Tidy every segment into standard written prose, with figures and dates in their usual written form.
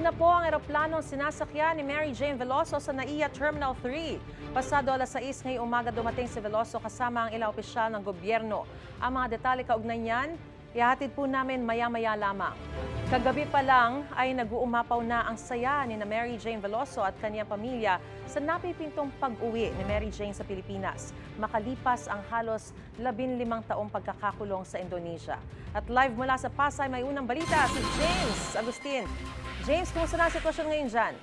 na po ang eroplanong sinasakyan ni Mary Jane Veloso sa NAIA Terminal 3. Pasado alas 6 ngayong umaga dumating si Veloso kasama ang ilang opisyal ng gobyerno. Ang mga detalye kaugnay niyan, ihahatid po namin maya-maya lamang. Kagabi pa lang ay nag-uumapaw na ang saya ni Mary Jane Veloso at kaniyang pamilya sa napipintong pag-uwi ni Mary Jane sa Pilipinas, makalipas ang halos 15 taong pagkakakulong sa Indonesia. At live mula sa Pasay, may unang balita si James Agustin. James, kumusta na ang sitwasyon ngayon dyan?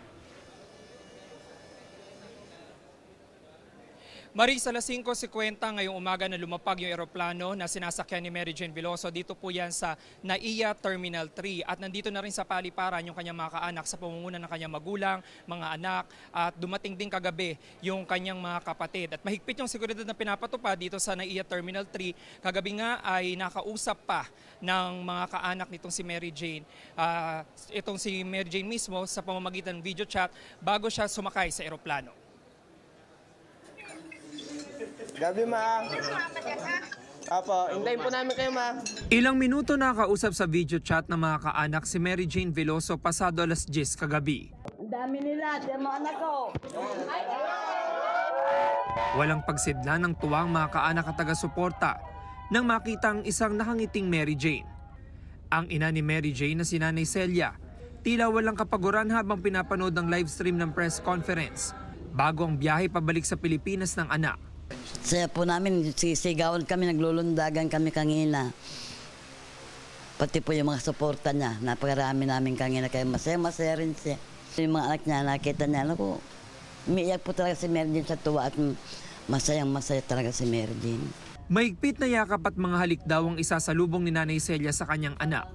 Maris, alas 5:50 ngayong umaga na lumapag yung eroplano na sinasakyan ni Mary Jane Veloso. Dito po yan sa NAIA Terminal 3. At nandito na rin sa paliparan yung kanyang mga kaanak sa pamumuno ng kanyang magulang, mga anak. At dumating din kagabi yung kanyang mga kapatid. At mahigpit yung seguridad na pinapatupad dito sa NAIA Terminal 3. Kagabi nga ay nakausap pa ng mga kaanak nitong si Mary Jane. Itong si Mary Jane mismo sa pamamagitan ng video chat bago siya sumakay sa eroplano. Gabi, ma. Apo, hintayin po namin kayo, ma. Ilang minuto nakausap sa video chat ng mga kaanak si Mary Jane Veloso pasado alas 10 kagabi. Ang dami nila, di mga anak ko. Walang pagsidla ng tuwang mga kaanak at taga-suporta nang makita ang isang nakangiting Mary Jane. Ang ina ni Mary Jane na si Nanay Celia, tila walang kapaguran habang pinapanood ng live stream ng press conference bago ang biyahe pabalik sa Pilipinas ng anak. Saya po namin, sisigawan kami, naglulundagan kami kanina. Pati po yung mga suporta niya, napakarami namin kanina, kaya masaya rin siya. Yung mga anak niya, nakita niya, naku, umiiyak po talaga si Mary Jane sa tuwa at masaya talaga si Mary Jane. Mahigpit na yakap at mga halik daw ang isasalubong ni Nanay Celia sa kanyang anak.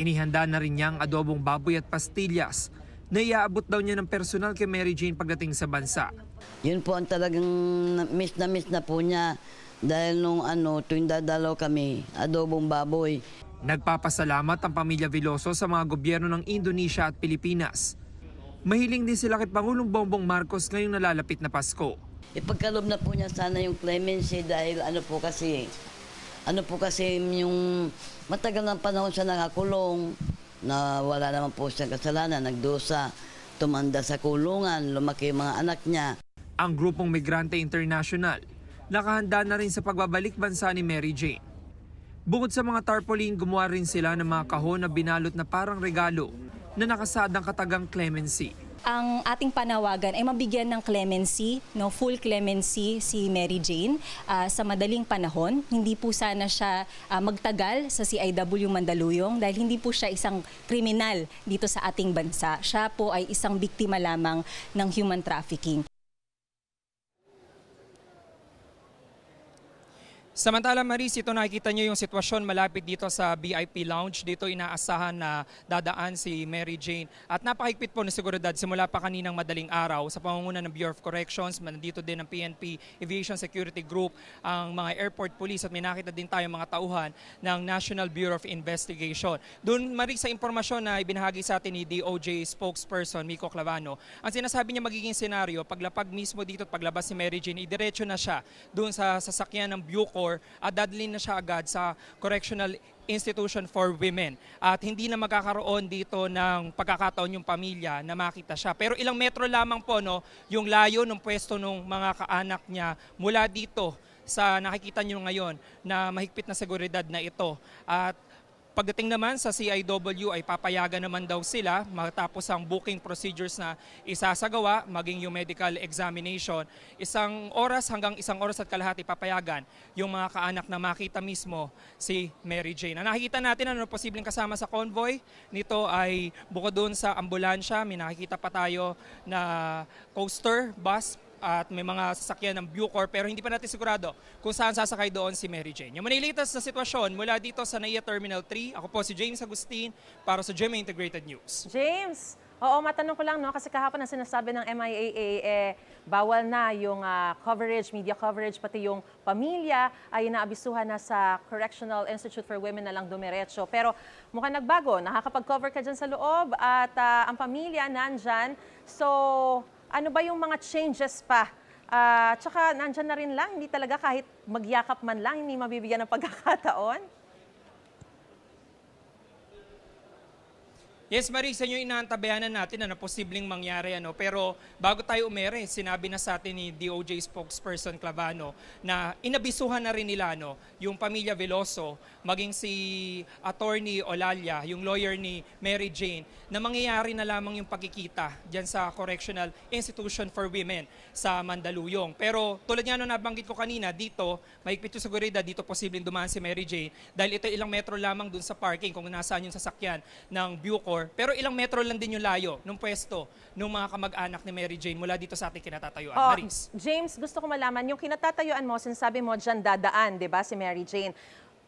Inihanda na rin niya ang adobong baboy at pastillas na iaabot daw niya ng personal kay Mary Jane pagdating sa bansa. Yun po ang talagang miss na po niya dahil nung tuwing dadalaw kami, adobong baboy. Nagpapasalamat ang pamilya Veloso sa mga gobyerno ng Indonesia at Pilipinas. Mahiling din sila kay Pangulong Bongbong Marcos ngayong nalalapit na Pasko. Ipagkaloob na po niya sana yung clemency dahil ano po kasi yung matagal ng panahon siya nakakulong, na wala naman po siyang kasalanan, nagdusa, tumanda sa kulungan, lumaki yung mga anak niya. Ang grupong Migrante International, nakahanda na rin sa pagbabalik bansa ni Mary Jane. Bukod sa mga tarpaulin, gumawa rin sila ng mga kahon na binalot na parang regalo na nakasadang katagang clemency. Ang ating panawagan ay mabigyan ng clemency, full clemency si Mary Jane sa madaling panahon. Hindi po sana siya magtagal sa CIW Mandaluyong dahil hindi po siya isang kriminal dito sa ating bansa. Siya po ay isang biktima lamang ng human trafficking. Samantala, Maris, ito nakikita niyo yung sitwasyon malapit dito sa VIP Lounge. Dito inaasahan na dadaan si Mary Jane. At napakahigpit po na seguridad simula pa kaninang madaling araw sa pamumuno ng Bureau of Corrections. Nandito din ang PNP Aviation Security Group, ang mga airport police at may nakita din tayo mga tauhan ng National Bureau of Investigation. Doon, Maris, sa impormasyon na ibinahagi sa atin ni DOJ spokesperson Miko Clavano, ang sinasabi niya magiging senaryo, paglapag mismo dito at paglabas si Mary Jane, idiretso na siya doon sa sasakyan ng Bucor at dadalhin na siya agad sa Correctional Institution for Women. At hindi na magkakaroon dito ng pagkakataon yung pamilya na makita siya. Pero ilang metro lamang po yung layo ng pwesto ng mga kaanak niya mula dito sa nakikita niyo ngayon na mahigpit na seguridad na ito. At pagdating naman sa CIW ay papayagan naman daw sila matapos ang booking procedures na isasagawa, maging yung medical examination. 1 oras hanggang 1 oras at kalahati papayagan yung mga kaanak na makita mismo si Mary Jane. Nakikita natin ano posibleng kasama sa convoy nito ay bukod doon sa ambulansya, may nakikita pa tayo na coaster bus at may mga sasakyan ng Bucor pero hindi pa natin sigurado kung saan sasakay doon si Mary Jane. Yung manilitas na sitwasyon mula dito sa NAIA Terminal 3, ako po si James Agustin para sa GMA Integrated News. James, oo, matanong ko lang, kasi kahapon ang sinasabi ng MIAA, bawal na yung coverage, media coverage, pati yung pamilya ay naabisuhan na sa Correctional Institute for Women na lang dumiretso. Pero mukhang nagbago, nakakapag-cover ka dyan sa loob at ang pamilya nandyan. So, ano ba yung mga changes pa? Tsaka nandyan na rin lang, hindi talaga kahit magyakap man lang, hindi mabibigyan ng pagkakataon? Yes, Marisa, yung inaantabayanan natin na posibleng mangyari. Pero bago tayo umere, sinabi na sa atin ni DOJ spokesperson Clavano na inabisuhan na rin nila yung pamilya Veloso, maging si Attorney Olalia, yung lawyer ni Mary Jane, na mangyayari na lamang yung pagkikita dyan sa Correctional Institution for Women sa Mandaluyong. Pero tulad nga nabanggit ko kanina, dito, mahigpit yung seguridad, dito posibleng dumaan si Mary Jane dahil ito ilang metro lamang dun sa parking kung nasaan yung sasakyan ng Bucor. Pero ilang metro lang din yung layo ng pwesto ng mga kamag-anak ni Mary Jane mula dito sa ating kinatatayuan. Maris. James, gusto ko malaman, yung kinatatayuan mo, sinasabi mo dyan dadaan, di ba, si Mary Jane.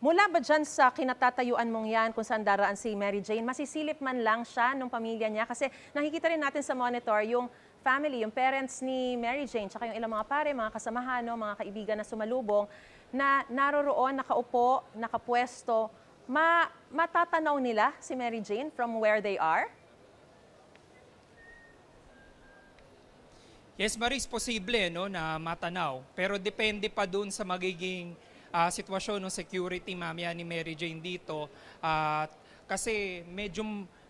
Mula ba dyan sa kinatatayuan mong yan, kung saan daraan si Mary Jane, masisilip man lang siya nung pamilya niya? Kasi nakikita rin natin sa monitor yung family, yung parents ni Mary Jane, tsaka yung ilang mga pare, mga kasamahan, mga kaibigan na sumalubong, na naroroon, nakaupo, nakapwesto. Matatanaw nila si Mary Jane from where they are? Yes, Maris, posible na matanaw. Pero depende pa dun sa magiging sitwasyon ng security mamaya ni Mary Jane dito. Kasi medyo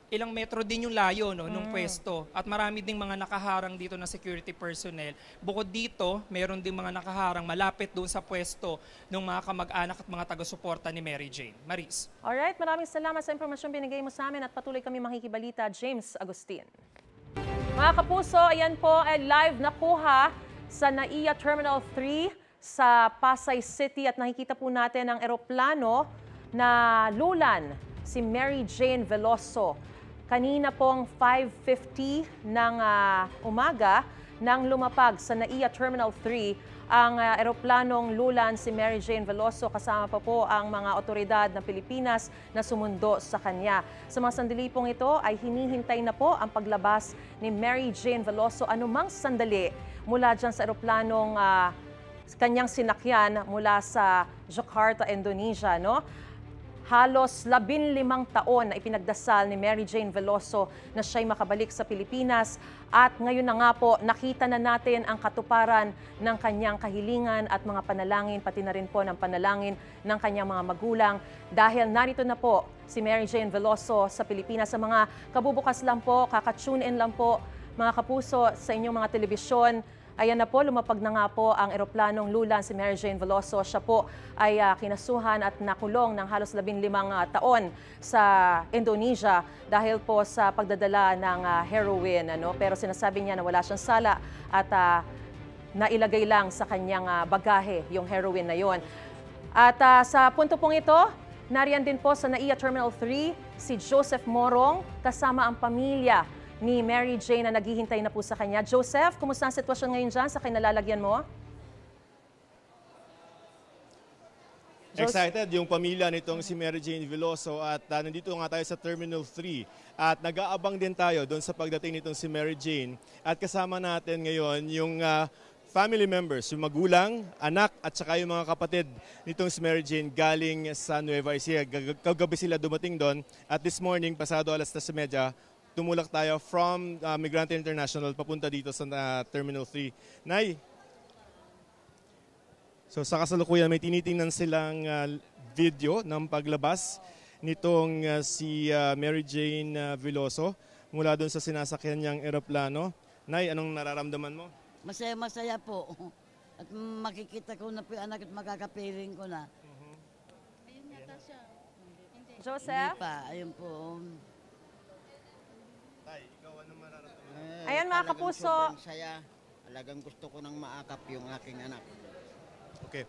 ilang metro din yung layo nung pwesto. At marami ding mga nakaharang dito na security personnel. Bukod dito, meron ding mga nakaharang malapit doon sa pwesto ng mga kamag-anak at mga taga-suporta ni Mary Jane. Maris. Alright, maraming salamat sa impormasyon binigay mo sa amin at patuloy kami makikibalita. James Agustin. Mga kapuso, ayan po ay live nakuha sa NAIA Terminal 3 sa Pasay City at nakikita po natin ang eroplano na lulan si Mary Jane Veloso. Kanina pong 5:50 ng umaga nang lumapag sa NAIA Terminal 3 ang eroplanong lulan si Mary Jane Veloso, kasama pa po ang mga otoridad ng Pilipinas na sumundo sa kanya. Sa mga sandali pong ito ay hinihintay na po ang paglabas ni Mary Jane Veloso anumang sandali mula dyan sa eroplanong kanyang sinakyan mula sa Jakarta, Indonesia. Halos 15 taon na ipinagdasal ni Mary Jane Veloso na siya'y makabalik sa Pilipinas at ngayon na nga po nakita na natin ang katuparan ng kanyang kahilingan at mga panalangin, pati na rin po ng panalangin ng kanyang mga magulang dahil narito na po si Mary Jane Veloso sa Pilipinas. Sa mga kabubukas lang po, kaka-tune in lang po mga kapuso sa inyong mga telebisyon. Ayan na po, lumapag na nga po ang eroplanong lulan si Mary Jane Veloso. Siya po ay kinasuhan at nakulong ng halos 15 taon sa Indonesia dahil po sa pagdadala ng heroin. Pero sinasabi niya na wala siyang sala at nailagay lang sa kanyang bagahe yung heroin na yon. At sa punto pong ito, nariyan din po sa NAIA Terminal 3 si Joseph Morong kasama ang pamilya ni Mary Jane na naghihintay na po sa kanya. Joseph, kumusta ang sitwasyon ngayon dyan sa kinalalagyan mo? Excited yung pamilya nitong si Mary Jane Veloso at nandito nga tayo sa Terminal 3 at nag-aabang din tayo doon sa pagdating nitong si Mary Jane at kasama natin ngayon yung family members, yung magulang, anak at saka yung mga kapatid nitong si Mary Jane galing sa Nueva Ecija. Kagabi sila dumating doon at this morning, pasado alas 3:30, tumulak tayo from Migrante International papunta dito sa Terminal 3. Nay, so sa kasalukuyan may tinitingnan silang video ng paglabas nitong si Mary Jane Veloso mula doon sa sinasakyan niyang eroplano. Nay, anong nararamdaman mo? Masaya po. At makikita ko na po yung anak at makakapiling ko na. Joseph? Hindi pa, ayun po. Ayan mga kapuso. Sobrang saya. Alagang gusto ko nang maakap yung aking anak. Okay.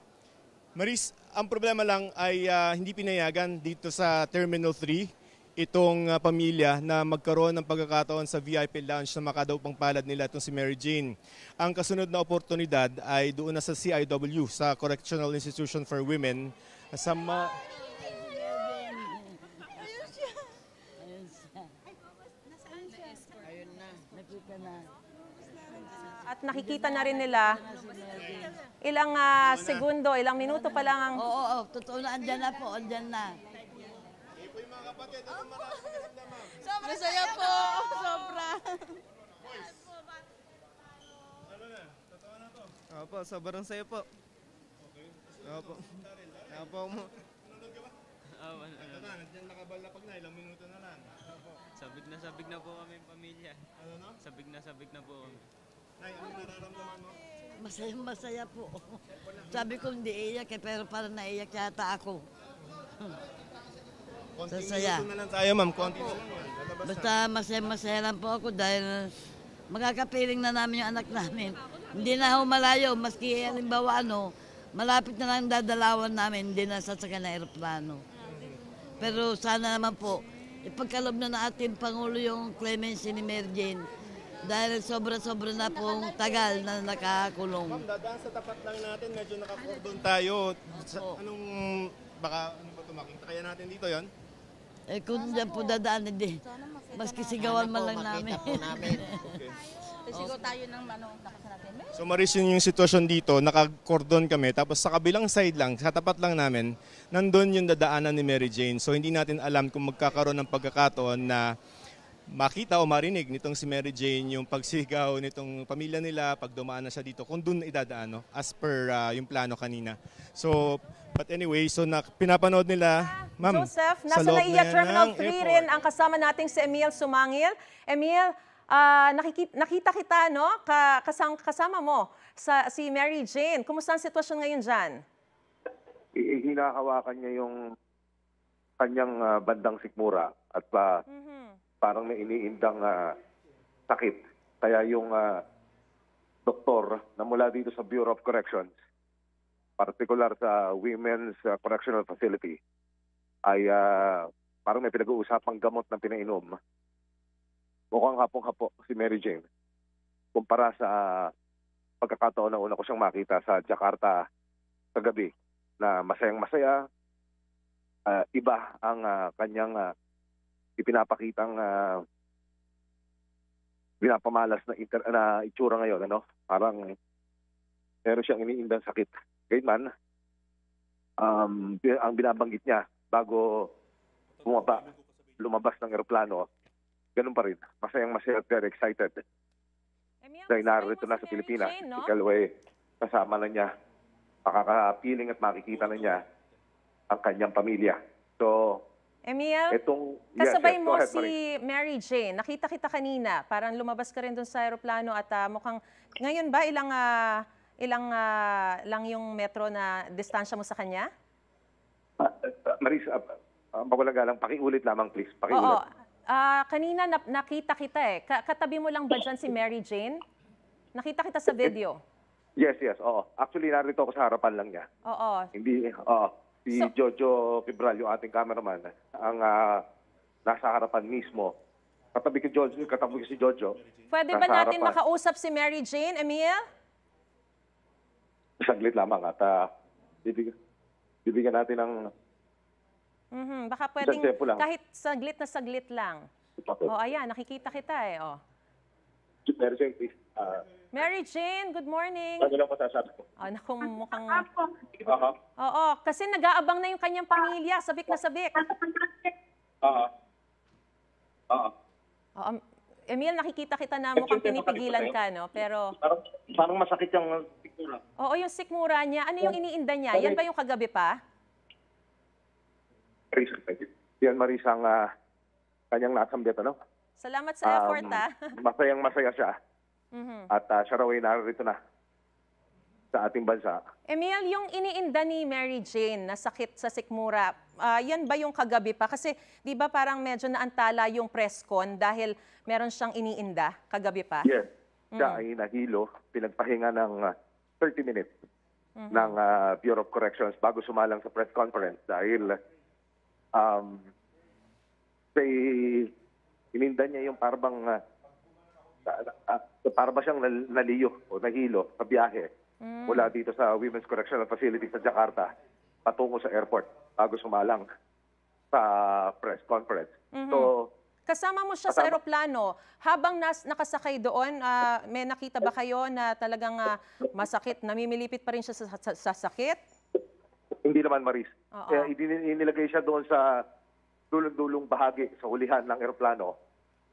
Maris, ang problema lang ay hindi pinayagan dito sa Terminal 3 itong pamilya na magkaroon ng pagkakataon sa VIP lounge na makadaw pang palad nila itong si Mary Jane. Ang kasunod na oportunidad ay doon na sa CIW, sa Correctional Institution for Women, sa At nakikita na rin nila ilang segundo, ilang minuto pa lang ang... Oo, totoo na, andyan na po, andyan na. Sobrang saya po. Sobra. Opo, sobrang saya po. Opo. Opo. Ito na, nandiyan nakabal na pag na, ilang minuto na lang. Sabig na po kami pamilya. Ano no? Sabig na po kami. Nay, ano nararamdaman mo? Masaya po. Sabi ko hindi iyak pero parang naiyak yata ako. Konting Sasaya. minuto na lang tayo, ma'am. Konti na lang yan. Lalabas na. Basta masaya lang po ako dahil magkakapiling na namin yung anak namin. Hindi na ako malayo, maski halimbawa malapit na lang dadalawan namin, hindi na sasakyan na aeroplano. Pero sana naman po, ipagkalob na ng ating Pangulo yung clemency ni Mary Jane dahil sobra-sobra na pong tagal na nakakulong. Ma'am, dadaan sa tapat lang natin, medyo nakakordon tayo. Anong, baka, ano ba ito, makita kaya natin dito yon? Kung dyan po dadaan, hindi. Maski sigawan man lang namin. Makita po namin. Sigaw tayo ng lakas natin. So Maris, yun yung sitwasyon dito, nakakordon kami, tapos sa kabilang side lang, sa tapat lang namin, nandun yung dadaanan ni Mary Jane. So hindi natin alam kung magkakaroon ng pagkakataon na makita o marinig nitong si Mary Jane yung pagsigaw nitong pamilya nila pag dumaan na siya dito, kung dun idadaan, no? As per yung plano kanina. So, but anyway, so pinapanood nila, ma'am, Joseph, sa nasa loob NAIA na Terminal ng 3 airport. rin ang kasama nating si Emil Sumangil. Emil, nakita kita, no? Kasama mo si Mary Jane. Kumusta ang sitwasyon ngayon dyan? Hinahawakan niya yung kanyang bandang sikmura at parang may iniindang sakit. Kaya yung doktor na mula dito sa Bureau of Corrections, particular sa Women's Correctional Facility, ay parang may pinag-uusapang gamot na pinainom. Mukhang hapong-hapo si Mary Jane kumpara sa pagkakataon na una ko siyang makita sa Jakarta kagabi na masayang-masaya. Iba ang kanyang ipinapakitang pinapamalas na itsura ngayon. Parang meron siyang iniindang sakit. Gayunman, ang binabanggit niya bago lumabas ng eroplano, ganun pa rin. Masayang-masaya at very excited. Emil, Dahil kasabay narito mo na si sa Mary Pilipinas. Jane, no? Physical way, kasama na niya. Makakapiling at makikita na niya ang kanyang pamilya. So, Emil, itong... kasabay Go mo ahead, si Marie. Mary Jane. Nakita kita kanina. Parang lumabas ka rin dun sa aeroplano at mukhang... Ngayon ba ilang lang yung metro na distansya mo sa kanya? Maris, mawalang galang, pakiulit lamang please. Oo. Pakiulit. Kanina nakita kita eh. Katabi mo lang ba dyan si Mary Jane? Nakita kita sa video. Yes, oo. Actually, narito ako sa harapan lang niya. Oo. Hindi, si Jojo Fibral, yung ating cameraman, ang nasa harapan mismo. Katabi ko si Jojo. Pwede ba nasa natin harapan. makausap si Mary Jane, Emil? Saglit lamang at bibigyan natin ng... Baka pwedeng tempo lang. kahit saglit lang. Ayan, nakikita kita eh. Mary Jane, please. Mary Jane, good morning. Ano lang masasabi ko? Naku, mukhang... Aha. Oo, kasi nag-aabang na yung kanyang pamilya. Sabik na sabik. Emil, nakikita kita na mukhang pinipigilan ka, no? Pero... Parang masakit yung sikmura. Oo, yung sikmura niya. Ano yung iniinda niya? Yan ba yung kagabi pa? Yan, Maris, ang kanyang nasambit, Salamat sa effort, Masayang-masaya siya. At siya raw ay narito na sa ating bansa. Emil, yung iniinda ni Mary Jane na sakit sa sikmura, yan ba yung kagabi pa? Kasi di ba parang medyo naantala yung press con dahil meron siyang iniinda kagabi pa? Yes. Siya ay nahilo, pinagpahinga ng 30 minutes ng Bureau of Corrections bago sumalang sa press conference dahil ininda niya yung parang siyang naliyo o nahilo sa biyahe mula dito sa Women's Correctional Facility sa Jakarta patungo sa airport bago sumalang sa press conference. So, kasama mo siya sa eroplano. Habang nakasakay doon, may nakita ba kayo na talagang masakit? Namimilipit pa rin siya sa sakit? Hindi naman, Maris. Oo. Kaya inilagay siya doon sa dulong-dulong bahagi sa ulihan ng eroplano.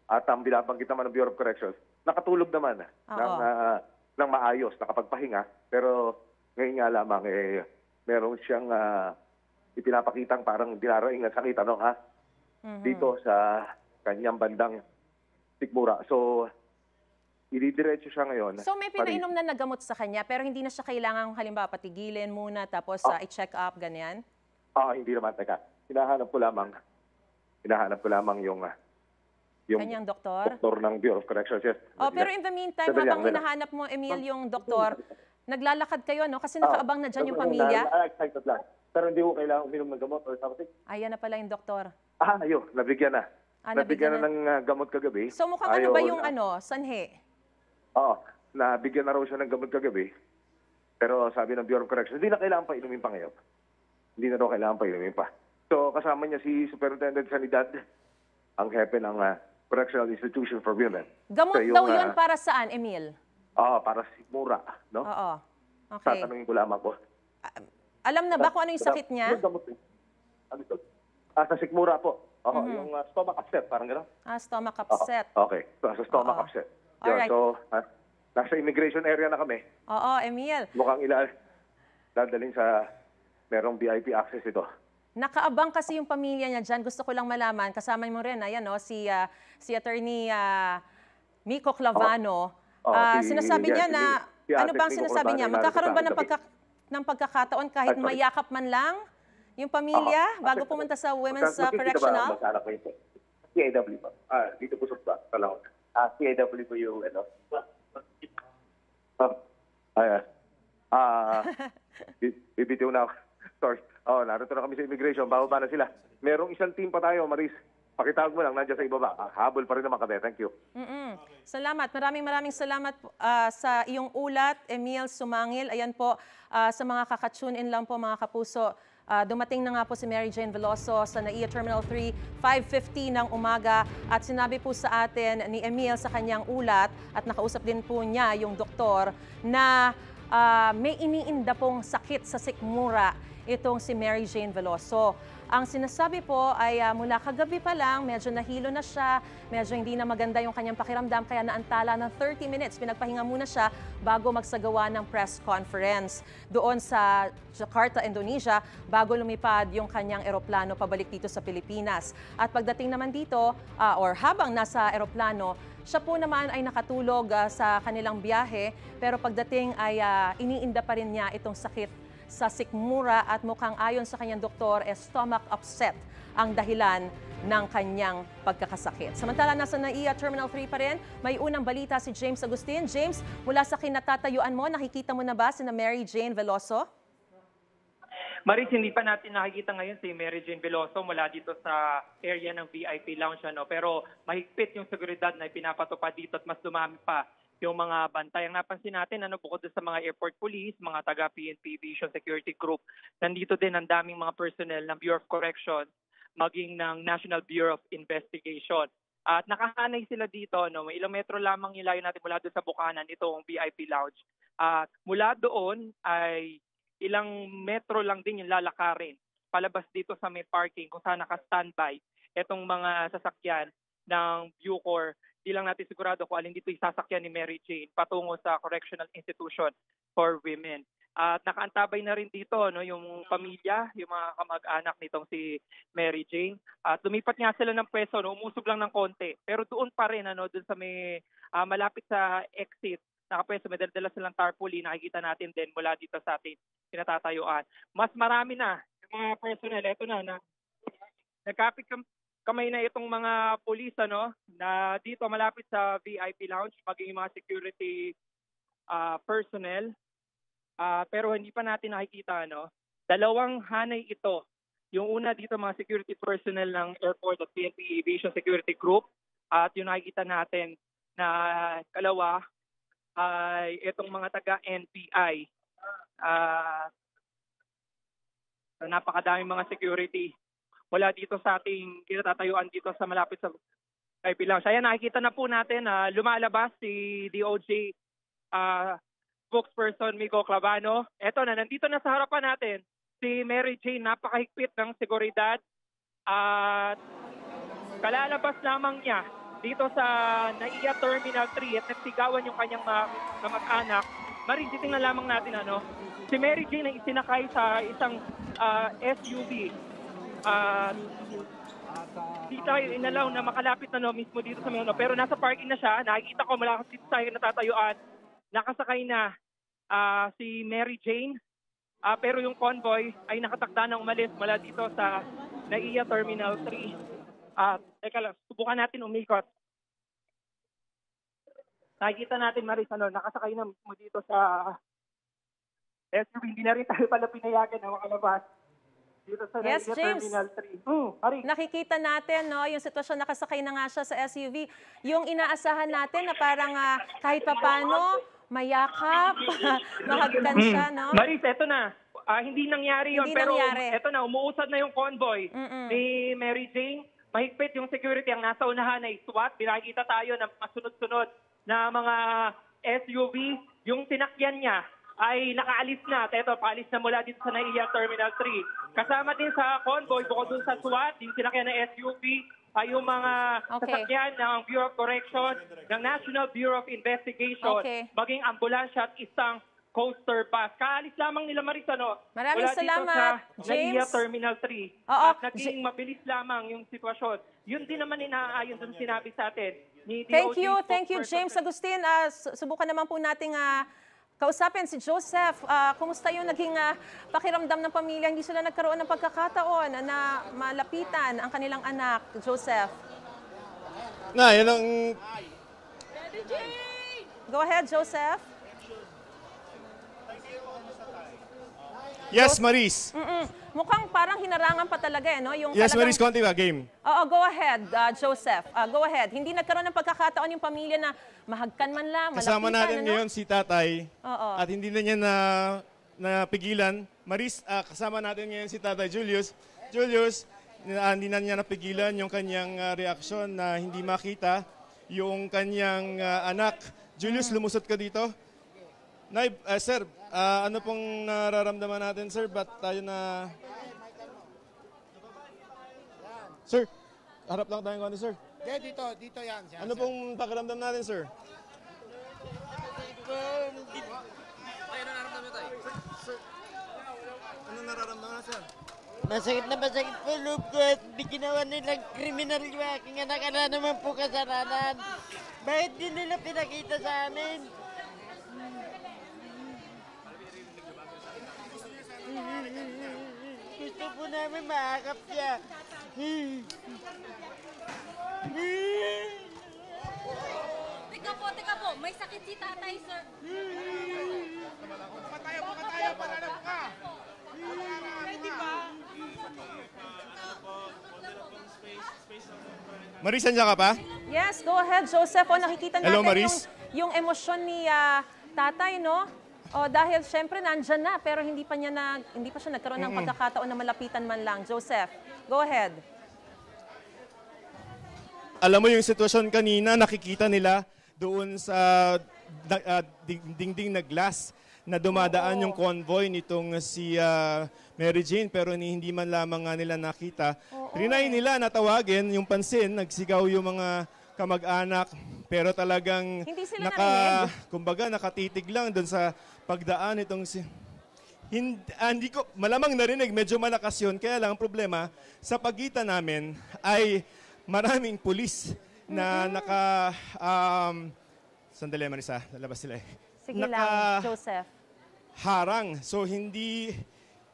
At ang binabanggit naman ng Bureau of Corrections, nakatulog naman ng maayos, nakapagpahinga. Pero ngayon nga lamang, meron siyang ipinapakitang parang dinaraing na sakit, ano ha? Dito sa kanyang bandang sikmura. So, ididiretso siya ngayon. So may pinainom na nagamot sa kanya pero hindi na siya kailangang halimbawa patigilin muna tapos i-check up, ganyan? Hindi naman. Teka, hinahanap ko lamang yung Kanyang doktor? doktor ng Bureau of Corrections. Yes. Pero in the meantime, habang hinahanap mo, Emil, yung doktor, naglalakad kayo, no? Kasi nakaabang na dyan yung pamilya. Excited lang. Pero hindi ko kailangan uminom ng gamot or something. Ayan na pala yung doktor. Ayun, nabigyan na. Nabigyan na ng gamot kagabi. So mukhang ano ba yung sanhe? Nabigyan na raw siya ng gamot kagabi. Pero sabi ng Bureau of Corrections, hindi na kailangan pa inumin pa ngayon. Hindi na raw kailangan pa inumin pa. So kasama niya si Superintendent Sanidad, ang hepe ng Correctional Institution for Women. Gamot daw yun para saan, Emil? Para sa sikmura, no? Oo. Okay. Tatanungin ko lamang po. Alam na ba kung ano yung sakit niya? Ano ito? Sa sikmura po. Yung stomach upset, parang gano'n. Stomach upset. Okay, so, sa stomach upset. Alright. So, nasa immigration area na kami. Oo, Emil. Mukhang dadalhin sa merong VIP access ito. Nakaabang kasi yung pamilya niya dyan. Gusto ko lang malaman, kasama mo rin, ayan, si Attorney Miko Clavano. Sinasabi niya na, ano bang sinasabi niya? Magkakaroon ba ng pagkakataon kahit mayakap man lang yung pamilya bago pumunta sa Women's Correctional? CIW ba? Dito po sa Talahon. CIW po yung, bibitiw na ako. Sorry. Narito na kami sa immigration. Bababa na sila. Merong isang team pa tayo, Maris. Pakitawag mo lang, nandiyan sa ibaba. Habol pa rin naman kami. Thank you. Salamat. Maraming salamat sa iyong ulat, Emil Sumangil. Ayan po, sa mga kakatune in lang po, mga kapuso. Dumating na nga po si Mary Jane Veloso sa NAIA Terminal 3, 5:50 ng umaga. At sinabi po sa atin ni Emil sa kanyang ulat, at nakausap din po niya yung doktor, na may iniinda pong sakit sa sikmura itong si Mary Jane Veloso. Ang sinasabi po ay mula kagabi pa lang, medyo nahilo na siya, medyo hindi na maganda yung kanyang pakiramdam, kaya naantala ng 30 minutes. Pinagpahinga muna siya bago magsagawa ng press conference doon sa Jakarta, Indonesia, bago lumipad yung kanyang eroplano pabalik dito sa Pilipinas. At pagdating naman dito, or habang nasa eroplano, siya po naman ay nakatulog sa kanilang biyahe, pero pagdating ay iniinda pa rin niya itong sakit sa sikmura at mukhang ayon sa kanyang doktor, stomach upset ang dahilan ng kanyang pagkakasakit. Samantala, nasa NAIA Terminal 3 pa rin, may unang balita si James Agustin. James, mula sa kinatatayuan mo, nakikita mo na ba si Mary Jane Veloso? Maris, hindi pa natin nakikita ngayon si Mary Jane Veloso mula dito sa area ng VIP Lounge. Pero mahigpit yung seguridad na ipinapatupad dito at mas dumami pa yung mga bantay. Ang napansin natin, bukod sa mga airport police, mga taga-PNP Aviation Security Group, nandito din ang daming mga personnel ng Bureau of Corrections, maging ng National Bureau of Investigation. At nakahanay sila dito, may ilang metro lamang ilayo natin mula doon sa Bukanan, itong VIP Lounge. At mula doon ay ilang metro lang din yung lalakarin palabas dito sa may parking kung saan naka-standby itong mga sasakyan ng Bucor. Di lang natin sigurado kung alin dito yung sasakyan ni Mary Jane patungo sa Correctional Institution for Women. At nakaantabay na rin dito yung pamilya, yung mga kamag-anak nitong si Mary Jane. At lumipat nga sila ng pwesto, umusog lang ng konti. Pero doon pa rin, doon sa may malapit sa exit, nakapwesto, may dala silang tarpaulin, nakikita natin din mula dito sa ating pinatatayuan. Mas marami na yung mga personnel. Ito na nagkapit kamay na itong mga pulis na dito malapit sa VIP Lounge, maging mga security personnel. Pero hindi pa natin nakikita, dalawang hanay ito. Yung una dito mga security personnel ng airport at PNP Aviation Security Group. At yung nakikita natin na kalawa ay itong mga taga-NPI. Napakadaming mga security wala dito sa ating kinatatayuan dito sa malapit sa VIP Lounge. Ayan, nakikita na po natin na lumalabas si DOJ spokesperson Miko Clavano. Eto na, nandito na sa harapan natin si Mary Jane, napakahigpit ng seguridad at kalalabas lamang niya dito sa NAIA Terminal 3 at nagsigawan yung kanyang kamag-anak Marin, titingnan lamang natin si Mary Jane ay isinakay sa isang SUV. Di tayo inalaw na makalapit na mismo dito sa mga pero nasa parking na siya. Nakikita ko malakas dito tayo natatayuan. Nakasakay na si Mary Jane. Pero yung convoy ay nakatakda ng umalis mula dito sa NAIA Terminal 3. Teka lang, subukan natin umikot. Nakikita natin, Maris, nakasakay na mismo dito sa SUV. Hindi na rin tayo pala pinayagan na makalabas dito sa Yes, NAIA James. Terminal 3. Maris. Nakikita natin, yung sitwasyon, nakasakay na nga siya sa SUV. Yung inaasahan natin na parang kahit papano, mayakap, mahagdan siya, no? Maris, eto na. Hindi nangyari yun, Hindi pero nangyari. eto na, umuusad na yung convoy ni Mary Jane. Mahigpit yung security. Ang nasa unahan ay SWAT. Binakita tayo ng mga sunod-sunod na mga SUV. Yung sinakyan niya ay nakaalis na. Eto, paalis na mula dito sa NAIA Terminal 3. Kasama din sa convoy, bukod dun sa SWAT, yung sinakyan ng SUV, ay yung mga sasakyan ng Bureau of Correction, ng National Bureau of Investigation, maging ambulansya at isang coaster bus. Kaalis lamang nila, Maris, Maraming mula salamat, dito sa NAIA James. Terminal 3. Oo. At naging mabilis lamang yung sitwasyon. Yun din naman inaayon dun sinabi sa atin ni Thank DOJ you, spokesperson. James Agustin. Subukan naman po nating kausapin si Joseph. Kumusta yung naging pakiramdam ng pamilya? Hindi sila nagkaroon ng pagkakataon na malapitan ang kanilang anak, Joseph. Yan ang... Go ahead, Joseph. Yes, Maris. Mukhang parang hinarangan pa talaga, no? Yung Yes, talagang... Maris, konti ba? Game. Oo, go ahead, Joseph. Go ahead. Hindi nagkaroon ng pagkakataon yung pamilya na mahagkan man lang, malapitan. Kasama natin ngayon si tatay. Oo. At hindi na niya napigilan. Maris, kasama natin ngayon si tatay Julius. Julius, hindi na niya napigilan yung kanyang reaksyon na hindi makita yung kanyang anak. Julius, lumusot ka dito. Nay, sir, ano pong nararamdaman natin, sir? Ba't tayo na... Sir, harap lang tayong konti, sir. Dito yan. Ano pong pakiramdam natin, sir? Ano nararamdaman natin, sir? Masakit po loob ko at ginawa nilang kriminal yung aking anak. Ano naman po kasalanan? Bakit di nila pinakita sa amin? Gusto po namin maakap siya. Teka po, may sakit si tatay, sir. Tayo, pangalap ka! Pwede ba? Maris, nandiyan ka pa? Yes, go ahead, Joseph. Nakikita natin Hello, Maris. yung emosyon ni tatay, no? Dahil syempre nandyan na, pero hindi pa siya nagkaroon ng pagkakataon na malapitan man lang. Joseph, go ahead. Alam mo yung sitwasyon kanina, nakikita nila doon sa dingding na glass na dumadaan yung convoy nitong si Mary Jane, pero hindi man lamang nga nila nakita. Trinay nila natawagin yung pansin, nagsigaw yung mga kamag-anak, pero talagang Hindi sila narinig? kumbaga nakatitig lang doon sa pagdaan itong si... Hindi ko, malamang narinig, medyo malakas yun. Kaya lang ang problema, sa pagitan namin ay maraming pulis na sandali, Marisa, lalabas sila eh. Sige lang, Joseph. Harang. So hindi,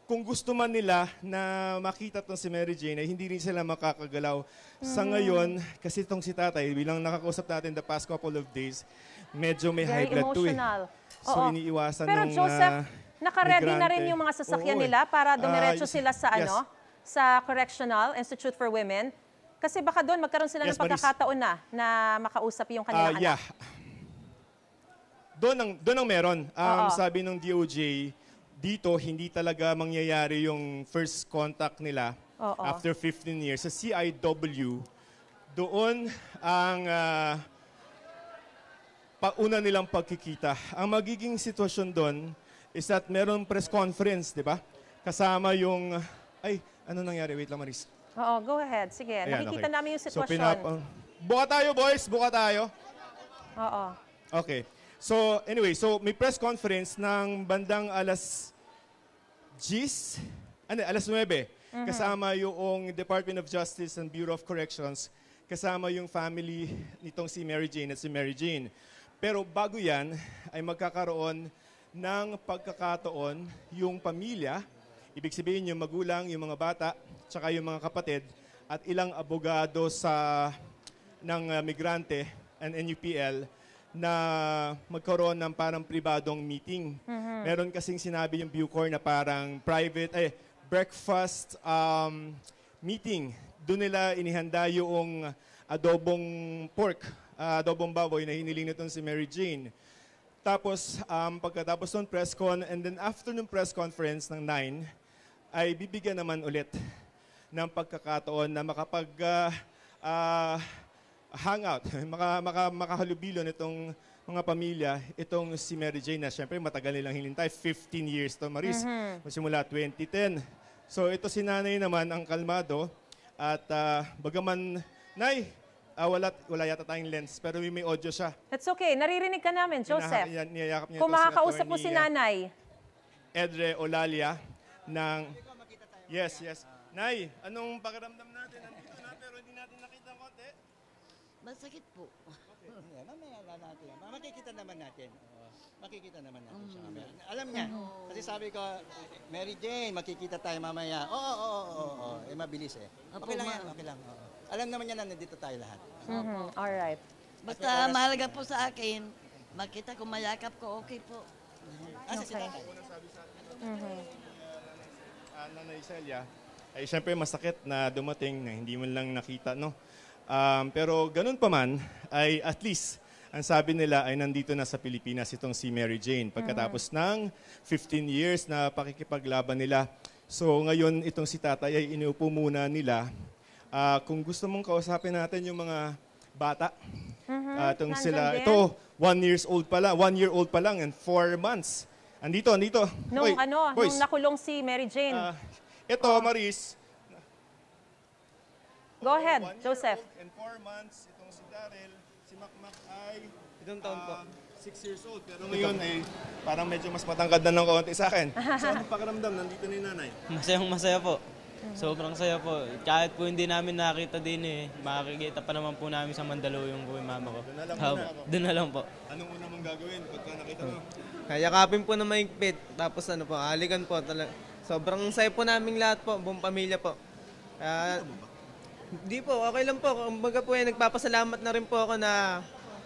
kung gusto man nila na makita tong si Mary Jane, ay hindi rin sila makakagalaw. Sa ngayon, kasi itong si tatay, bilang nakakausap natin the past couple of days, medyo may high Very blood to eh. emotional. So Oo. iniiwasan Pero nung Joseph, naka-ready na rin migrante. yung mga sasakyan Oo, nila para dumiretso yes. sila sa Yes. sa Correctional Institute for Women? Kasi baka doon magkaroon sila Yes, ng pagkakataon na makausap yung kanilang anak. Yeah. Doon ang meron. Oo. Sabi ng DOJ, dito hindi talaga mangyayari yung first contact nila after 15 years. Sa CIW, doon ang pauna nilang pagkikita. Ang magiging sitwasyon doon is that meron press conference, di ba? Kasama yung... Ay, ano nangyari? Wait lang, Maris. Oo, go ahead. Sige, Ayan, nakikita namin yung So, sitwasyon. buka tayo, boys. Buka tayo. Oo. Okay. So anyway, so may press conference ng bandang alas 9, kasama yung Department of Justice and Bureau of Corrections, kasama yung family nitong si Mary Jane at si Mary Jane. Pero bago yan, ay magkakaroon ng pagkakataon yung pamilya, ibig sabihin yung magulang, yung mga bata, tsaka yung mga kapatid, at ilang abogado ng migrante and NUPL na magkaroon ng parang pribadong meeting. Meron kasing sinabi yung Bucor na parang breakfast meeting. Doon nila inihanda yung adobong pork, adobong baboy na hiniling nitong si Mary Jane. Tapos, pagkatapos ng press con, and then after ng press conference ng 9, ay bibigyan naman ulit ng pagkakataon na hangout, makahalubilo nitong mga pamilya, itong si Mary Jane na siyempre matagal nilang hinintay, 15 years to, Maris, simula 2010. So ito si nanay naman ang kalmado at bagaman, Nay, wala yata tayong lens, pero may audio siya. That's okay. Naririnig ka namin, Joseph. Niyayakap niya Kung makakausap mo si nanay. Edre Olalia ng... Yes. Nay, anong pakiramdam natin? Nandito na pero hindi natin nakita konti. Masakit po. Okay. Mamaya natin. Makikita naman natin. Makikita naman natin siya mamaya. Alam niya. Kasi sabi ko, Mary Jane, makikita tayo mamaya. Oo. Mabilis eh. Okay lang yan. Okay lang. Alam naman niya na nandito tayo lahat. Alright. Basta mahalaga po sa akin, makita ko, mayakap ko, okay po. Kasi si tatay. Nanay Celia, ay siyempre masakit na dumating na hindi mo lang nakita, no? Pero ganun pa man, ay at least, ang sabi nila ay nandito na sa Pilipinas itong si Mary Jane pagkatapos ng 15 years na pakikipaglaban nila. So ngayon itong si tatay ay inuupo muna nila. Kung gusto mong kausapin natin yung mga bata, itong sila, ito 1 year old pa lang and 4 months. Andito. Nung Oy, boys. nung nakulong si Mary Jane. Ito, Maris. Go ahead, Joseph. And 4 months, itong si Daryl, si Makmak ay Itong taon po. 6 years old. Pero ngayon ay parang medyo mas matangkad na ng kaunti sa akin. So anong pakiramdam? Nandito ni nanay. Masaya po. Sobrang saya po. Kahit po hindi namin nakita din makikita pa naman po namin sa Mandaluyong po yung mama ko. Doon na lang po. Anong una mong gagawin pagka nakita mo? Yakapin po na mahigpit. Tapos halikan po. Sobrang saya po naming lahat po, buong pamilya po. Hindi po, okay lang po. Kumbaga po nagpapasalamat na rin po ako na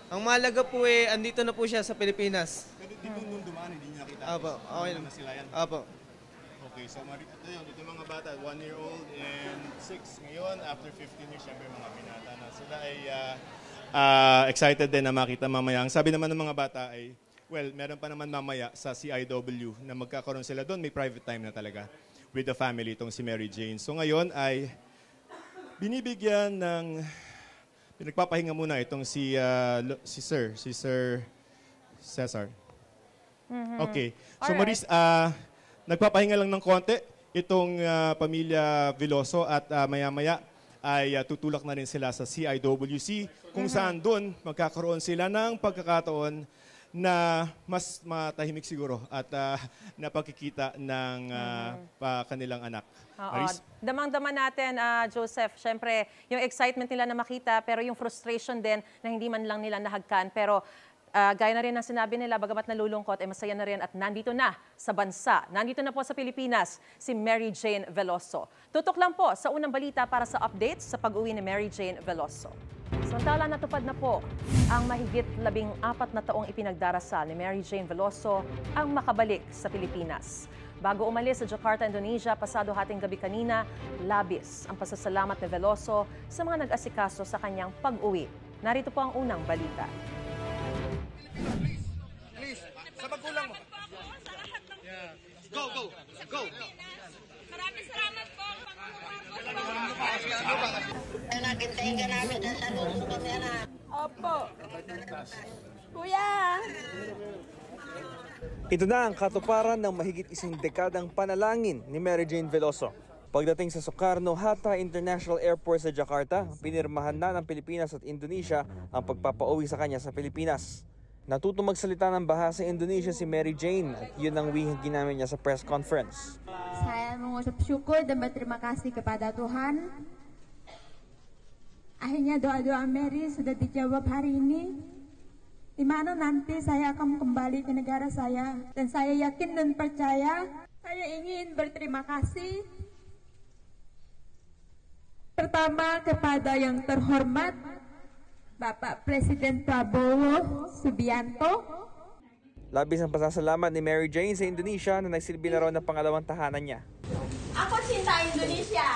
ang mahalaga po andito na po siya sa Pilipinas. Pero dito nung dumaan, hindi niya nakita. Opo, okay lang. Sila yan. Opo. Okay, so ito yun. Ito yung mga bata, 1 year old and 6 ngayon. After 15 years, syempre mga binata na. Sila ay excited din na makita mamaya. Ang sabi naman ng mga bata ay, well, meron pa naman mamaya sa CIW na magkakaroon sila doon. May private time na talaga with the family itong si Mary Jane. So ngayon ay binibigyan ng, pinagpapahinga muna itong si Sir Cesar. Okay. So Maris, nagpapahinga lang ng konti itong pamilya Veloso at maya-maya ay tutulak na rin sila sa CIWC kung saan doon magkakaroon sila ng pagkakataon na mas matahimik siguro at napakikita ng kanilang anak. Maris? Damang-dama natin, Joseph. Siyempre, yung excitement nila na makita pero yung frustration din na hindi man lang nila nahagkan. Pero gaya na rin ng sinabi nila, bagamat nalulungkot, masaya na rin at nandito na sa bansa. Nandito na po sa Pilipinas si Mary Jane Veloso. Tutok lang po sa unang balita para sa updates sa pag-uwi ni Mary Jane Veloso. Samantala, natupad na po ang mahigit 14 na taong ipinagdarasal ni Mary Jane Veloso ang makabalik sa Pilipinas. Bago umalis sa Jakarta, Indonesia, pasado hating gabi kanina, labis ang pasasalamat ni Veloso sa mga nag-asikaso sa kanyang pag-uwi. Narito po ang unang balita. Please, sa magulang mo. Go! Maraming salamat po. Nagintayin ka namin dyan sa luso kami na. Opo. Kuya! Ito na ang katuparan ng mahigit 1 dekadang panalangin ni Mary Jane Veloso. Pagdating sa Soekarno-Hatta International Airport sa Jakarta, pinirmahan na ng Pilipinas at Indonesia ang pagpapauwi sa kanya sa Pilipinas. Natutong magsalita ng bahasa Indonesia si Mary Jane at yun ang wihang ginamit niya sa press conference. Saya mengucap syukur dan berterima kasih kepada Tuhan. Akhirnya doa-doa Mary sudah dijawab hari ini. Di mana nanti saya akan kembali ke negara saya. Dan saya yakin dan percaya, saya ingin berterima kasih pertama kepada yang terhormat Bapak Presiden Prabowo Subianto. Labis ang pasasalamat ni Mary Jane sa Indonesia na nagsilbi na raw na pangalawang tahanan niya. Ako cinta Indonesia!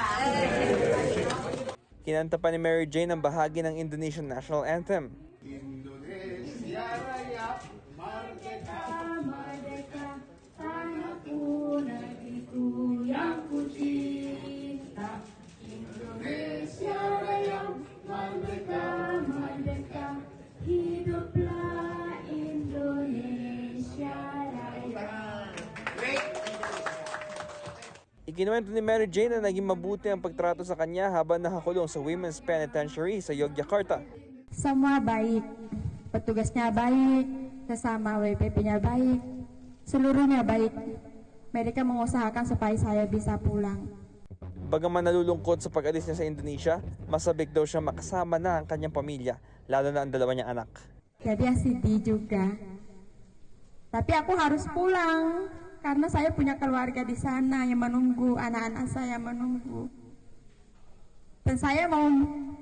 Kinanta pa ni Mary Jane ang bahagi ng Indonesian National Anthem. Indonesia Raya, merdeka, merdeka, tanahku negeriku yang ku cinta. Indonesia Raya, merdeka, merdeka, hiduplah Indonesia Raya. Ikinuwento ni Mary Jane na naging mabuti ang pagtrato sa kanya habang nakakulong sa Women's Penitentiary sa Yogyakarta. Semua baik, petugasnya baik, sesama WPP-nya baik, seluruhnya baik. Mereka mengusahakan supaya saya bisa pulang. Bagaman nalulungkot sa pag-alis niya sa Indonesia, masabik daw siya makasama na ang kanyang pamilya, lalo na ang dalawa niyang anak. Jadi sedih juga. Tapi aku harus pulang karena saya punya keluarga di sana yang menunggu, anak-anak saya menunggu. Dan saya mau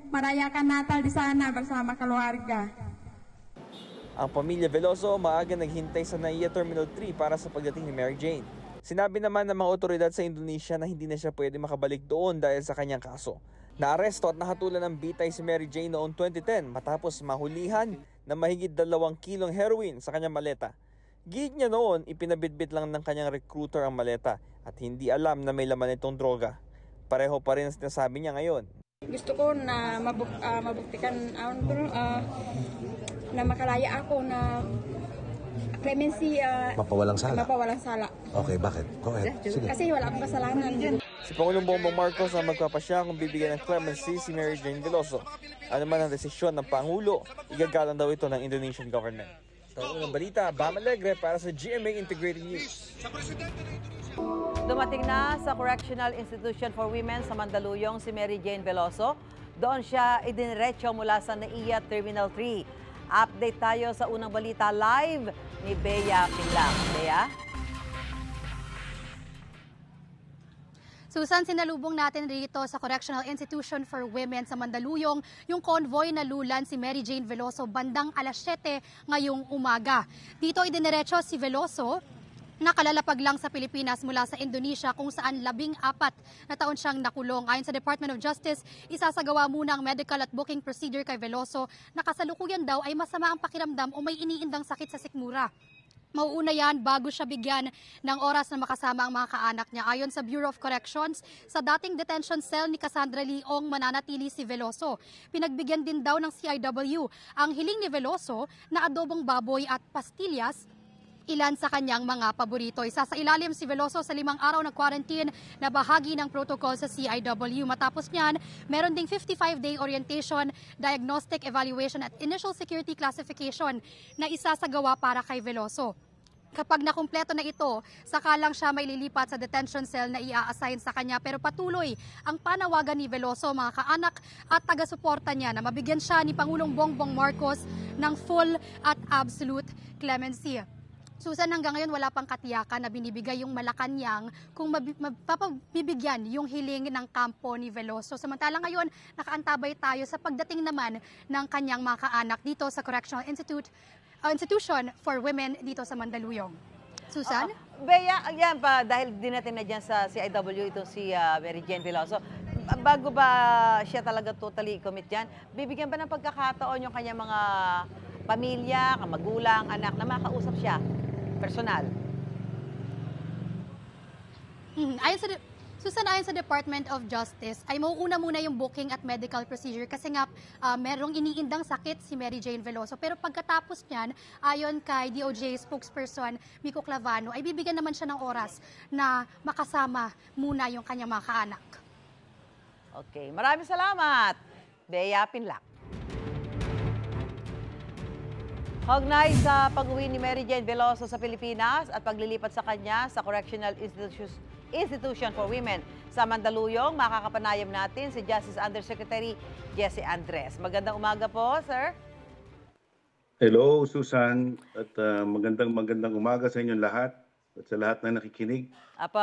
merayakan Natal di sana bersama keluarga. Ang pamilya Veloso maaga naghintay sa NAIA Terminal 3 para sa pagdating ni Mary Jane. Sinabi naman ng mga otoridad sa Indonesia na hindi na siya pwede makabalik doon dahil sa kanyang kaso. Naaresto at nakatulan ng bitay si Mary Jane noong 2010 matapos mahulihan na mahigit 2 kilong heroin sa kanyang maleta. Gig niya noon, ipinabitbit lang ng kanyang recruiter ang maleta at hindi alam na may laman itong droga. Pareho pa rin ang sinasabi niya ngayon. Gusto ko na mabuktikan na makalaya ako na clemency. Mapawalang sala? Mapawalang sala. Okay, bakit? Go ahead. Sige. Kasi wala akong kasalanan. Si Pangulong Bongbong Marcos ang magpapasya kung bibigyan ng clemency si Mary Jane Veloso. Ano man ang desisyon ng Pangulo, igagalang daw ito ng Indonesian government. Unang balita, Bam Alegre para sa GMA Integrated News. Dumating na sa Correctional Institution for Women sa Mandaluyong si Mary Jane Veloso. Doon siya idiniretso mula sa NAIA Terminal 3. Update tayo sa unang balita live ni Bea Pinlang. Bea? Susan, sinalubong natin rito sa Correctional Institution for Women sa Mandaluyong yung convoy na lulan si Mary Jane Veloso bandang alas 7 ngayong umaga. Dito idiniretso si Veloso, nakalalapag lang sa Pilipinas mula sa Indonesia kung saan 14 na taon siyang nakulong. Ayon sa Department of Justice, isasagawa muna ang medical at booking procedure kay Veloso na kasalukuyan daw ay masama ang pakiramdam o may iniindang sakit sa sikmura. Mauuna yan bago siya bigyan ng oras na makasama ang mga kaanak niya. Ayon sa Bureau of Corrections, sa dating detention cell ni Cassandra Leong mananatili si Veloso. Pinagbigyan din daw ng CIW ang hiling ni Veloso na adobong baboy at pastillas, ilan sa kanyang mga paborito. Isa sa ilalim si Veloso sa 5 araw na quarantine na bahagi ng protocol sa CIW. Matapos niyan, meron ding 55-day orientation, diagnostic evaluation at initial security classification na isasagawa para kay Veloso. Kapag nakumpleto na ito, saka lang siya may lilipat sa detention cell na i-assign sa kanya. Pero patuloy ang panawagan ni Veloso, mga kaanak at taga-suporta niya na mabigyan siya ni Pangulong Bongbong Marcos ng full at absolute clemency. Susan, hanggang ngayon wala pang katiyakan na binibigay yung Malacanang kung mapapabibigyan yung hiling ng kampo ni Veloso. Samantalang ngayon, nakaantabay tayo sa pagdating naman ng kanyang mga kaanak dito sa Correctional Institution for Women dito sa Mandaluyong. Susan? Bea, yan pa, dahil dinating na dyan sa CIW ito si Mary Jane Veloso, bago ba siya talaga totally commit dyan, bibigyan ba ng pagkakataon yung kanyang mga pamilya, magulang, anak na makausap siya? Personal. Ayon sa Department of Justice, ay mauuna muna yung booking at medical procedure kasi nga merong iniindang sakit si Mary Jane Veloso. Pero pagkatapos niyan, ayon kay DOJ spokesperson Miko Clavano, ay bibigyan naman siya ng oras na makasama muna yung kanyang mga kaanak. Okay, maraming salamat. Bea Pinlang. Kaugnay sa pag-uwi ni Mary Jane Veloso sa Pilipinas at paglilipat sa kanya sa Correctional Institution for Women sa Mandaluyong, makakapanayam natin si Justice Undersecretary Jesse Andres. Magandang umaga po, sir. Hello, Susan. At magandang umaga sa inyong lahat at sa lahat na nakikinig. Apo.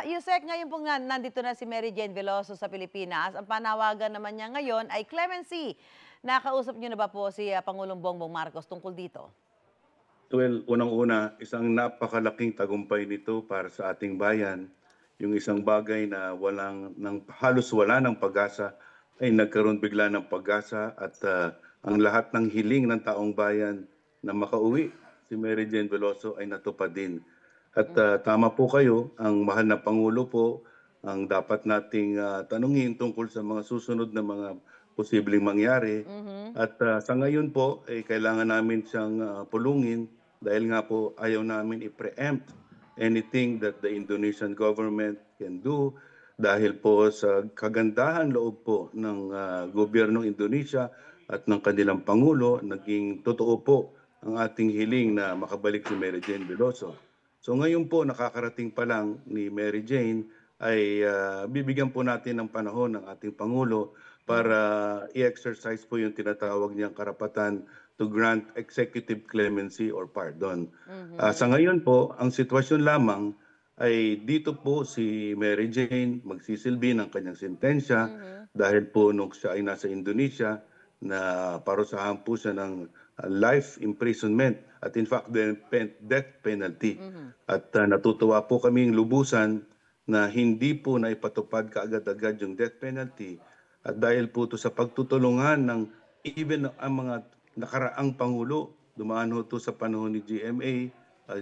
Yusek, ngayon po nga nandito na si Mary Jane Veloso sa Pilipinas. Ang panawagan naman niya ngayon ay clemency. Nakausap niyo na ba po si Pangulong Bongbong Marcos tungkol dito? Well, unang-una, isang napakalaking tagumpay nito para sa ating bayan. Yung isang bagay na halos wala ng pag-asa ay nagkaroon bigla ng pag-asa at ang lahat ng hiling ng taong bayan na makauwi si Mary Jane Veloso ay natupad din. At tama po kayo, ang mahal na Pangulo po ang dapat nating tanungin tungkol sa mga susunod na mga posibleng mangyari. At sa ngayon po, kailangan namin siyang pulungin dahil nga po ayaw namin i-preempt anything that the Indonesian government can do dahil po sa kagandahan loob po ng gobyernong Indonesia at ng kanilang Pangulo, naging totoo po ang ating hiling na makabalik si Mary Jane Veloso. So ngayon po, nakakarating pa lang ni Mary Jane ay bibigyan po natin ng panahon ng ating Pangulo para i-exercise po yung tinatawag niyang karapatan to grant executive clemency or pardon. Sa ngayon po, ang sitwasyon lamang ay dito po si Mary Jane magsisilbi ng kanyang sentensya dahil po nung siya ay nasa Indonesia na parusahan po siya ng life imprisonment at in fact death penalty. At natutuwa po kaming lubusan na hindi po naipatupad kaagad-agad yung death penalty. At dahil po ito sa pagtutulungan ng even ang mga nakaraang Pangulo, dumaan ho ito sa panahon ni GMA,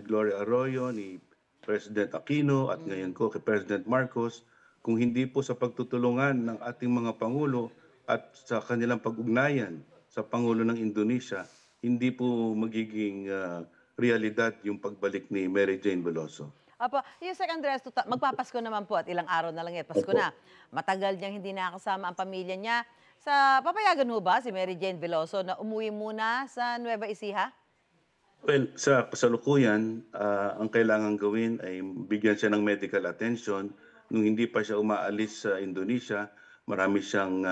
Gloria Arroyo, ni President Aquino at ngayon ko kay President Marcos, kung hindi po sa pagtutulungan ng ating mga Pangulo at sa kanilang pag-ugnayan sa Pangulo ng Indonesia, hindi po magiging realidad yung pagbalik ni Mary Jane Veloso. Apo, Yusek Andres, magpapasko naman po at ilang araw na lang Pasko na. Matagal niyang hindi nakasama ang pamilya niya. Papayagan ho ba si Mary Jane Veloso na umuwi muna sa Nueva Ecija? Well, sa kasalukuyan, ang kailangan gawin ay bigyan siya ng medical attention. Nung hindi pa siya umaalis sa Indonesia, marami siyang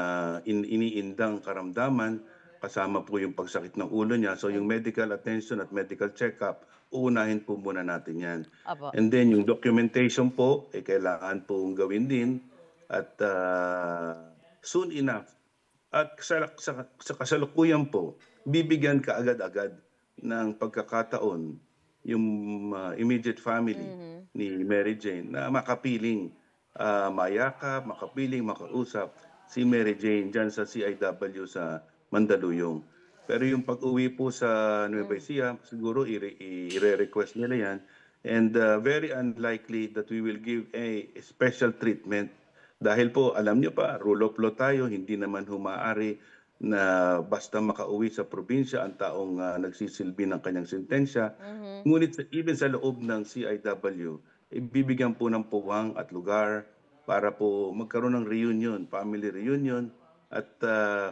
iniindang karamdaman, kasama po yung pagsakit ng ulo niya. So yung medical attention at medical check-up, uunahin po muna natin yan. Apo. And then yung documentation po, kailangan pong gawin din at soon enough. At sa kasalukuyan po, bibigyan ka agad-agad ng pagkakataon yung immediate family ni Mary Jane na makapiling mayakap, makapiling, makausap si Mary Jane dyan sa CIW sa Mandaluyong. Pero yung pag-uwi po sa Nueva Ecija, siguro i-request nila yan. And very unlikely that we will give a special treatment. Dahil po, alam nyo pa, rule of law tayo, hindi naman humaari na basta makauwi sa probinsya ang taong nagsisilbi ng kanyang sentensya. Ngunit even sa loob ng CIW, ibibigyan po ng puwang at lugar para po magkaroon ng reunion, family reunion. At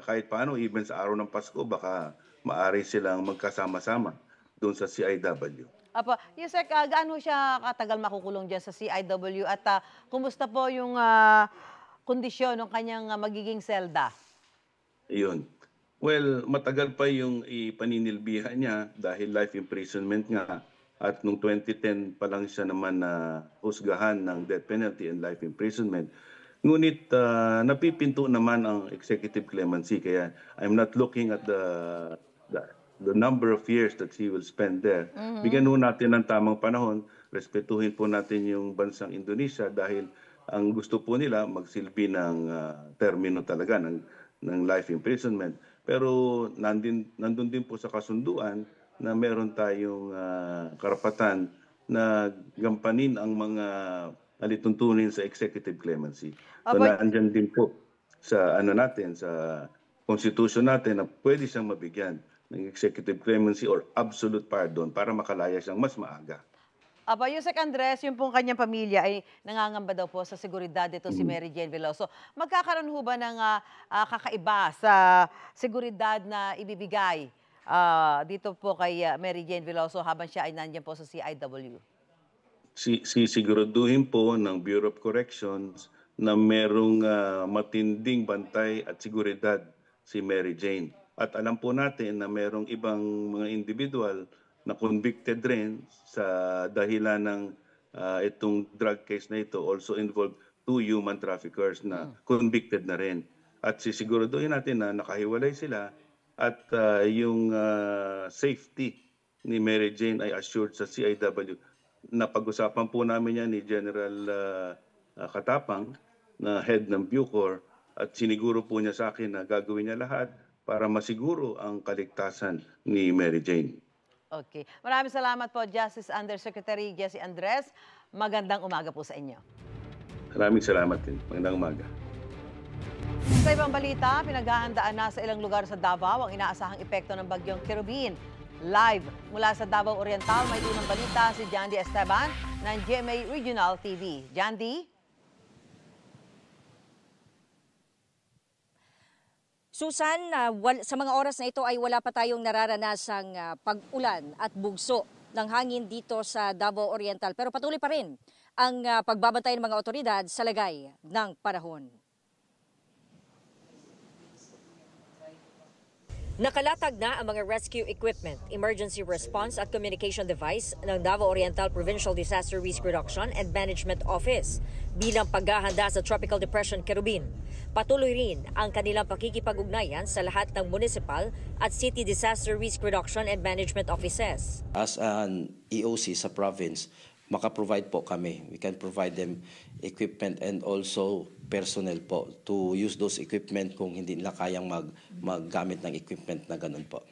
kahit paano, even sa araw ng Pasko, baka maari silang magkasama-sama doon sa CIW. Apo, Yusek, gaano siya katagal makukulong dyan sa CIW at kumusta po yung kondisyon ng kanyang magiging selda? Iyon. Well, matagal pa yung ipaninilbihan niya dahil life imprisonment nga. At noong 2010 pa lang siya naman na husgahan ng death penalty and life imprisonment. Ngunit napipinto naman ang executive clemency kaya I'm not looking at the number of years that he will spend there. Bigyan ho natin ng tamang panahon, respetuhin po natin yung bansang Indonesia dahil ang gusto po nila magsilbi ng termino talaga ng life imprisonment. Pero nandun din po sa kasunduan na meron tayong karapatan na gampanin ang mga alituntunin sa executive clemency. So nandyan din po sa sa constitution natin na pwede siyang mabigyan ng executive clemency or absolute pardon para makalaya siyang mas maaga. Aba, Yusek Andres, yung pong kanyang pamilya ay nangangamba daw po sa seguridad dito si Mary Jane Veloso. Magkakaroon ho ba ng kakaiba sa seguridad na ibibigay dito po kay Mary Jane Veloso habang siya ay nandiyan po sa CIW? Siguraduhin po ng Bureau of Corrections na merong matinding bantay at seguridad si Mary Jane. At alam po natin na merong ibang mga individual na convicted rin sa dahilan ng itong drug case na ito, also involved 2 human traffickers na convicted na rin. At sisiguraduhin natin na nakahiwalay sila at yung safety ni Mary Jane ay assured sa CIW. Napag-usapan po namin yan ni General Katapang na head ng Bucor at siniguro po niya sa akin na gagawin niya lahat para masiguro ang kaligtasan ni Mary Jane. Okay. Maraming salamat po, Justice Undersecretary Jessie Andres. Magandang umaga po sa inyo. Maraming salamat din. Magandang umaga. Sa ibang balita, pinaghahandaan na sa ilang lugar sa Davao ang inaasahang epekto ng bagyong Kerubin. Live mula sa Davao Oriental, may unang balita si Jandy Esteban ng GMA Regional TV. Jandy? Susan, sa mga oras na ito ay wala pa tayong nararanasang pag-ulan at bugso ng hangin dito sa Davao Oriental. Pero patuloy pa rin ang pagbabantay ng mga otoridad sa lagay ng panahon. Nakalatag na ang mga rescue equipment, emergency response at communication device ng Davao Oriental Provincial Disaster Risk Reduction and Management Office bilang paghahanda sa Tropical Depression Kerubin. Patuloy rin ang kanilang pakikipag-ugnayan sa lahat ng municipal at city disaster risk reduction and management offices. As an EOC sa province, maka-provide po kami. We can provide them equipment and also personnel po to use those equipment kung hindi nila kayang maggamit ng equipment na ganun po.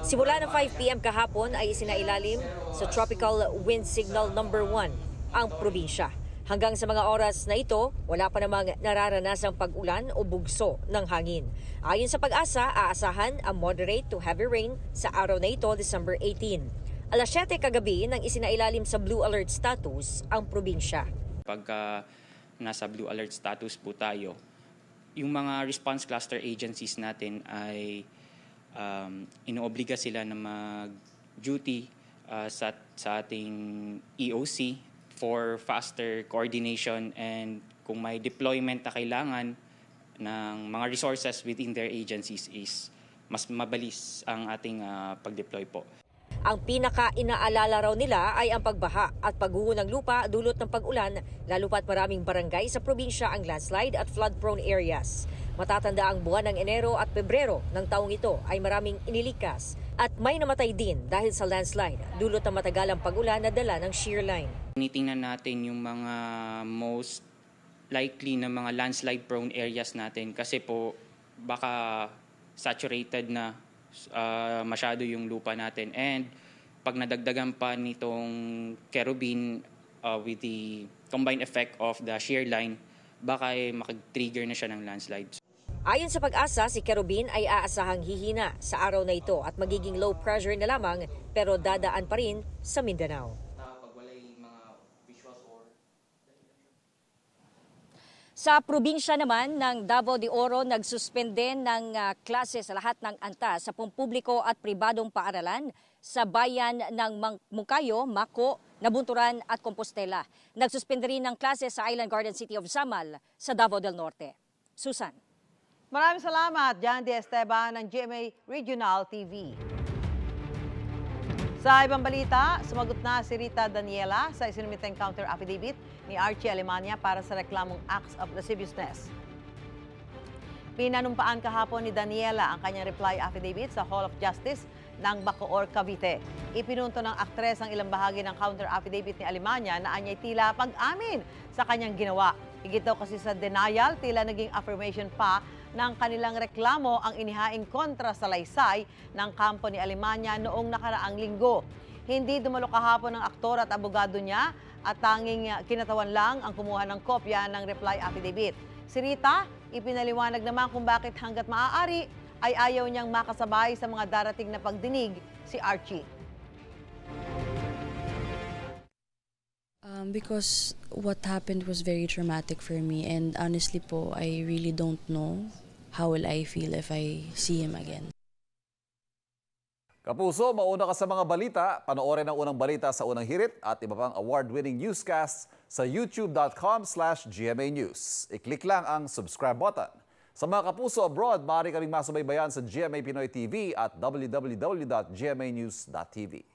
Simula ng 5 p.m. kahapon ay isinailalim sa Tropical Wind Signal number 1 ang probinsya. Hanggang sa mga oras na ito, wala pa namang nararanasang pag-ulan o bugso ng hangin. Ayon sa Pag-asa, aasahan ang moderate to heavy rain sa araw na ito, December 18. Alas 7 kagabi nang isinailalim sa Blue Alert status ang probinsya. Pagka nasa Blue Alert status po tayo, yung mga response cluster agencies natin ay inoobliga sila na mag-duty sa ating EOC for faster coordination and kung may deployment na kailangan ng mga resources within their agencies is mas mabilis ang ating pag-deploy po. Ang pinaka-inaalala raw nila ay ang pagbaha at pagguho ng lupa dulot ng pag-ulan, lalo pat maraming barangay sa probinsya ang landslide at flood-prone areas. Matatanda ang buwan ng Enero at Pebrero ng taong ito ay maraming inilikas at may namatay din dahil sa landslide dulot ng matagalang pag-ulan na dala ng shear line. Tinitingnan natin yung mga most likely na mga landslide-prone areas natin kasi po baka saturated na masyado yung lupa natin. And pag nadagdagan pa nitong Kerubin with the combined effect of the shear line, baka makag-trigger na siya ng landslides. Ayon sa Pag-asa, si Kerubin ay aasahang hihina sa araw na ito at magiging low pressure na lamang pero dadaan pa rin sa Mindanao. Sa probinsya naman ng Davao de Oro, nagsuspende ng klase sa lahat ng antas sa pampubliko at pribadong paaralan sa bayan ng Mungkayo, Mako, Nabunturan at Compostela. Nagsuspende rin ng klase sa Island Garden City of Samal sa Davao del Norte. Susan. Maraming salamat, Jandy Esteban ng GMA Regional TV. Sa ibang balita, sumagot na si Rita Daniela sa isinumiteng counter affidavit ni Archie Alemania para sa reklamong acts of lasciviousness. Pinanumpaan kahapon ni Daniela ang kanyang reply affidavit sa Hall of Justice ng Bacoor, Cavite. Ipinunto ng aktres ang ilang bahagi ng counter affidavit ni Alemania na anya'y tila pag-amin sa kanyang ginawa. Higit daw kasi sa denial, tila naging affirmation pa ng kanilang reklamo ang inihaing kontra sa laysay ng kampo ni Alemania noong nakaraang linggo. Hindi dumalo kahapon ng aktor at abogado niya at tanging kinatawan lang ang kumuha ng kopya ng reply affidavit. Si Rita, ipinaliwanag naman kung bakit hanggat maaari ay ayaw niyang makasabay sa mga darating na pagdinig si Archie. Because what happened was very traumatic for me, and honestly po, I really don't know how will I feel if I see him again. Kapuso, mauna ka sa mga balita. Panoorin ang unang balita sa unang hirit at iba pang award-winning newscasts sa youtube.com/GMA News. I-click lang ang subscribe button. Sa mga kapuso abroad, maaari kaming masubaybayan sa GMA Pinoy TV at www.gmanews.tv.